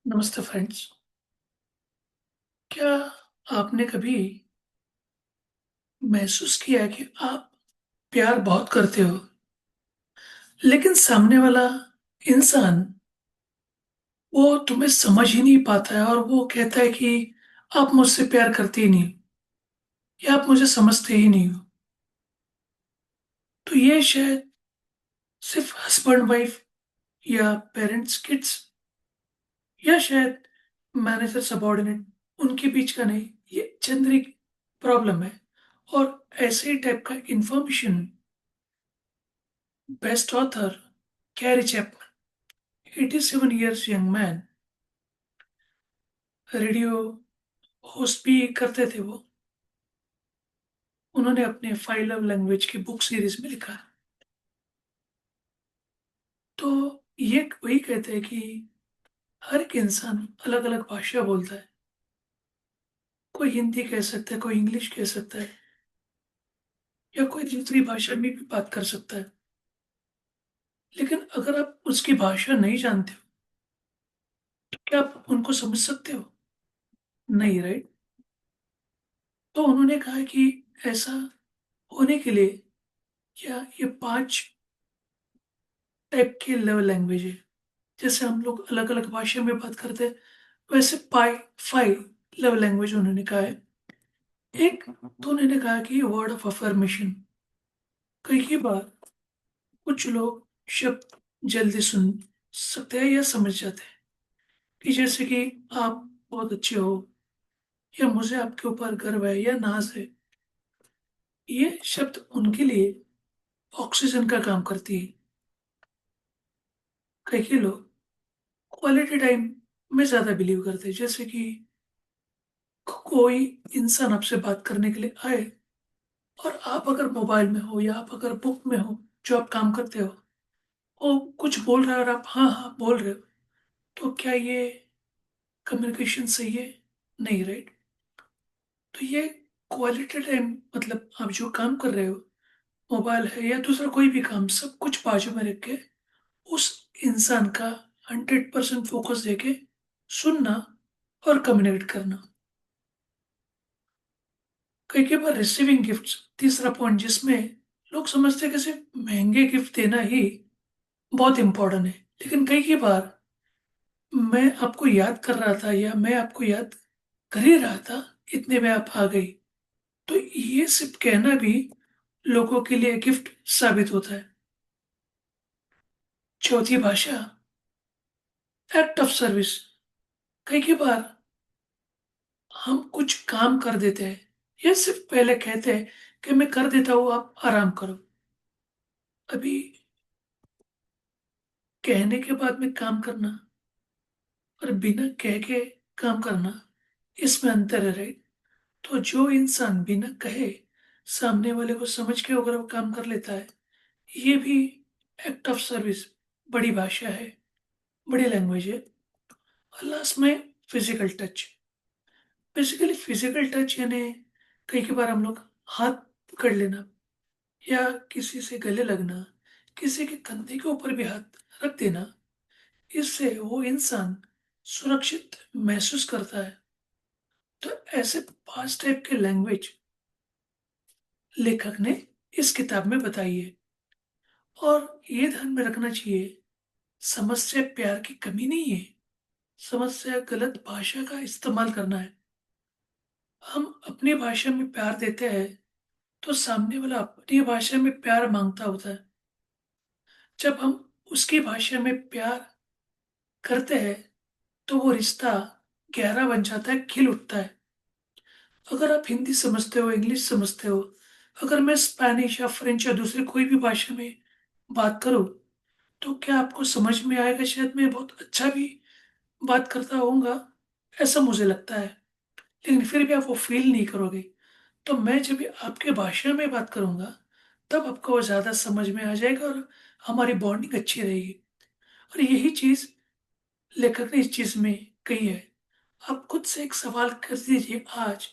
नमस्ते फ्रेंड्स। क्या आपने कभी महसूस किया है कि आप प्यार बहुत करते हो, लेकिन सामने वाला इंसान वो तुम्हें समझ ही नहीं पाता है और वो कहता है कि आप मुझसे प्यार करते ही नहीं हो या आप मुझे समझते ही नहीं हो। तो ये शायद सिर्फ हस्बैंड वाइफ या पेरेंट्स किड्स या शायद मैनेजर सबॉर्डिनेट उनके बीच का नहीं, ये जेनरिक प्रॉब्लम है। और ऐसे ही टाइप का information best author carry Chapman, 87 years young man, radio host भी करते थे वो। उन्होंने अपने फाइव लव लैंग्वेज की बुक सीरीज में लिखा है। तो ये वही कहते हैं कि हर एक इंसान अलग अलग भाषा बोलता है। कोई हिंदी कह सकता है, कोई इंग्लिश कह सकता है, या कोई दूसरी भाषा में भी बात कर सकता है। लेकिन अगर आप उसकी भाषा नहीं जानते हो तो क्या आप उनको समझ सकते हो? नहीं, राइट। तो उन्होंने कहा कि ऐसा होने के लिए, या ये पांच टाइप के लव लैंग्वेज है। जैसे हम लोग अलग अलग भाषा में बात करते हैं, वैसे पाई फाइव लव लैंग्वेज उन्होंने कहा है। एक तो उन्होंने कहा कि वर्ड ऑफ अफर्मेशन। कई बार कुछ लोग शब्द जल्दी सुन सकते हैं या समझ जाते हैं, कि जैसे कि आप बहुत अच्छे हो, या मुझे आपके ऊपर गर्व है या नाज है। ये शब्द उनके लिए ऑक्सीजन का काम करती है। कई लोग क्वालिटी टाइम में ज्यादा बिलीव करते हैं। जैसे कि कोई इंसान आपसे बात करने के लिए आए, और आप अगर मोबाइल में हो या आप अगर बुक में हो, जो आप काम करते हो, वो कुछ बोल रहा है और आप हाँ हाँ बोल रहे हो, तो क्या ये कम्युनिकेशन सही है? नहीं, राइट। तो ये क्वालिटी टाइम मतलब आप जो काम कर रहे हो, मोबाइल है या दूसरा कोई भी काम, सब कुछ बाजू में रख के उस इंसान का 100% फोकस देके सुनना और कम्युनिकेट करना। कई बार रिसीविंग गिफ्ट्स, तीसरा पॉइंट जिसमें लोग समझते हैं कि सिर्फ महंगे गिफ्ट देना ही बहुत इंपॉर्टेंट है। लेकिन कई बार मैं आपको याद कर रहा था या मैं आपको याद कर ही रहा था, इतने में आप आ गई। तो ये सिर्फ कहना भी लोगों के लिए गिफ्ट साबित होता है। चौथी भाषा, एक्ट ऑफ सर्विस। कई बार हम कुछ काम कर देते हैं, या सिर्फ पहले कहते हैं कि मैं कर देता हूँ, आप आराम करो। अभी कहने के बाद में काम करना और बिना कह के काम करना, इसमें अंतर है, राइट। तो जो इंसान बिना कहे सामने वाले को समझ के अगर वो काम कर लेता है, ये भी एक्ट ऑफ सर्विस, बड़ी भाषा है, बड़ी लैंग्वेज है। और लास्ट में physical touch. Basically physical touch यानी कई बार हम लोग हाथ पकड़ लेना, या किसी से गले लगना, किसी के कंधे के ऊपर भी हाथ रख देना, इससे वो इंसान सुरक्षित महसूस करता है। तो ऐसे पांच टाइप के लैंग्वेज लेखक ने इस किताब में बताई है। और ये ध्यान में रखना चाहिए, समस्या प्यार की कमी नहीं है, समस्या गलत भाषा का इस्तेमाल करना है। हम अपनी भाषा में प्यार देते हैं, तो सामने वाला अपनी भाषा में प्यार मांगता होता है। जब हम उसकी भाषा में प्यार करते हैं, तो वो रिश्ता गहरा बन जाता है, खिल उठता है। अगर आप हिंदी समझते हो, इंग्लिश समझते हो, अगर मैं स्पेनिश या फ्रेंच या दूसरी कोई भी भाषा में बात करूं, तो क्या आपको समझ में आएगा? शायद मैं बहुत अच्छा भी बात करता होऊंगा, ऐसा मुझे लगता है। लेकिन फिर भी आप वो फील नहीं करोगे। तो मैं जब भी आपके भाषा में बात करूंगा, तब आपको वो ज़्यादा समझ में आ जाएगा और हमारी बॉन्डिंग अच्छी रहेगी। और यही चीज़ लेखक ने इस चीज़ में कही है। आप खुद से एक सवाल कर दीजिए आज,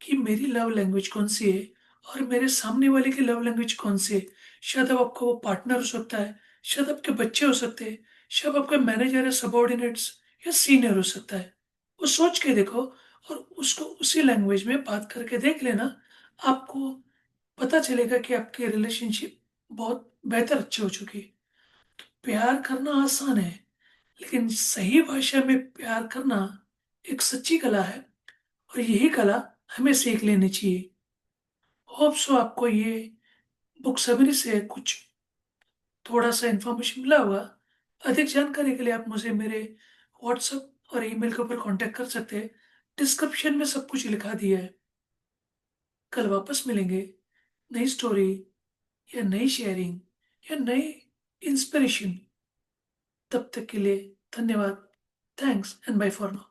कि मेरी लव लैंग्वेज कौन सी है और मेरे सामने वाले की लव लैंग्वेज कौन सी है। शायद अब आपका वो पार्टनर हो सकता है, शायद आपके बच्चे हो सकते हैं, शायद आपके मैनेजर या सबॉर्डिनेट्स या सीनियर हो सकता है। वो सोच के देखो और उसको उसी लैंग्वेज में बात करके देख लेना। आपको पता चलेगा कि आपकी रिलेशनशिप बहुत बेहतर अच्छी हो चुकी है। प्यार करना आसान है, लेकिन सही भाषा में प्यार करना एक सच्ची कला है और यही कला हमें सीख लेनी चाहिए। होप सो आपको ये बुक समरी से कुछ थोड़ा सा इन्फॉर्मेशन मिला होगा। अधिक जानकारी के लिए आप मुझे मेरे व्हाट्सएप और ईमेल के ऊपर कांटेक्ट कर सकते हैं। डिस्क्रिप्शन में सब कुछ लिखा दिया है। कल वापस मिलेंगे नई स्टोरी या नई शेयरिंग या नई इंस्पिरेशन। तब तक के लिए धन्यवाद। Thanks and bye for now.